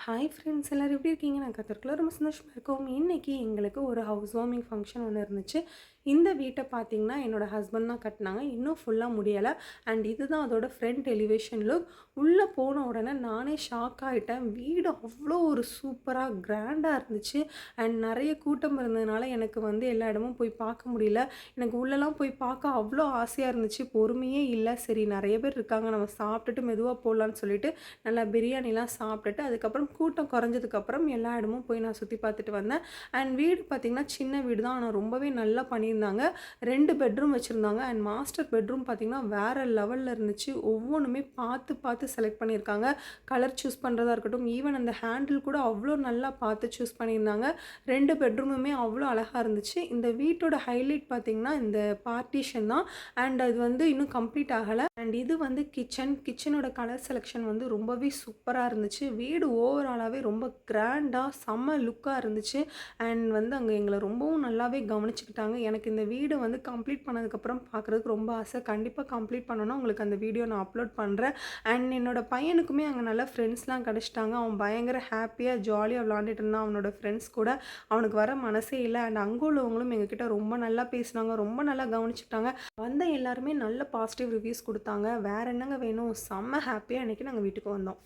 Hi friends எல்லோரும் எப்படி இருக்கீங்க? நான் கற்றுக்கலாம் ரொம்ப சந்தோஷமாக இருக்கோம். இன்றைக்கி எங்களுக்கு ஒரு ஹவுஸ் வார்மிங் ஃபங்க்ஷன் ஒன்று இருந்துச்சு. இந்த வீட்டை பார்த்திங்கன்னா என்னோடய ஹஸ்பண்ட் தான் கட்டினாங்க. இன்னும் ஃபுல்லாக முடியலை. அண்ட் இதுதான் அதோட ஃப்ரண்ட் எலிவேஷன் லுக். உள்ளே போன உடனே நானே ஷாக் ஆகிட்டேன். வீடு அவ்வளோ ஒரு சூப்பராக கிராண்டாக இருந்துச்சு. அண்ட் நிறைய கூட்டம் இருந்ததுனால எனக்கு எல்லா இடமும் போய் பார்க்க முடியல. எனக்கு உள்ளெல்லாம் போய் பார்க்க அவ்வளோ ஆசையாக இருந்துச்சு. பொறுமையே இல்லை. சரி நிறைய பேர் இருக்காங்க, நம்ம சாப்பிட்டுட்டு மெதுவாக போடலான்னு சொல்லிட்டு நல்லா பிரியாணிலாம் சாப்பிட்டுட்டு அதுக்கப்புறம் கூட்டம் குறைஞ்சதுக்கப்புறம் எல்லா இடமும் போய் நான் சுற்றி பார்த்துட்டு வந்தேன். அண்ட் வீடு பார்த்திங்கன்னா சின்ன வீடு தான், ஆனால் ரொம்பவே நல்லா பண்ணியிருந்தாங்க. 2 பெட்ரூம் வச்சுருந்தாங்க. அண்ட் மாஸ்டர் பெட்ரூம் பார்த்திங்கன்னா வேறு லெவலில் இருந்துச்சு. ஒவ்வொன்றுமே பார்த்து பார்த்து செலக்ட் பண்ணியிருக்காங்க. கலர் சூஸ் பண்ணுறதா இருக்கட்டும், ஈவன் அந்த ஹேண்டில் கூட அவ்வளோ நல்லா பார்த்து சூஸ் பண்ணியிருந்தாங்க. 2 பெட்ரூமுமே அவ்வளோ அழகாக இருந்துச்சு. இந்த வீட்டோட ஹைலைட் பார்த்திங்கன்னா இந்த பார்ட்டிஷன் தான். அண்ட் அது இன்னும் கம்ப்ளீட் ஆகலை. அண்ட் இது கிச்சனோட கலர் செலெக்ஷன் ரொம்பவே சூப்பராக இருந்துச்சு. வீடு ஓவராலாகவே ரொம்ப கிராண்டாக செம்ம லுக்காக இருந்துச்சு. அண்ட் அங்கே எங்களை ரொம்பவும் நல்லாவே கவனிச்சுக்கிட்டாங்க. எனக்கு இந்த வீடு கம்ப்ளீட் பண்ணதுக்கப்புறம் பார்க்குறதுக்கு ரொம்ப ஆசை. கண்டிப்பாக கம்ப்ளீட் பண்ணணும்னா உங்களுக்கு அந்த வீடியோ நான் அப்லோட் பண்ணுறேன். அண்ட் என்னோடய பையனுக்குமே அங்கே நல்ல ஃப்ரெண்ட்ஸ்லாம் கிடச்சிட்டாங்க. அவன் பயங்கர ஹாப்பியாக ஜாலியாக விளாண்டுட்டு இருந்தான் அவனோட ஃப்ரெண்ட்ஸ் கூட. அவனுக்கு வர மனசே இல்லை. அண்ட் அங்கே உள்ளவங்களும் எங்ககிட்ட ரொம்ப நல்லா பேசினாங்க, ரொம்ப நல்லா கவனிச்சுக்கிட்டாங்க. எல்லாருமே நல்ல பாசிட்டிவ் ரிவ்யூஸ் கொடுத்தாங்க. வேறு என்னங்க வேணும், செம்ம ஹாப்பியாக இன்றைக்கி நாங்கள் வீட்டுக்கு வந்தோம்.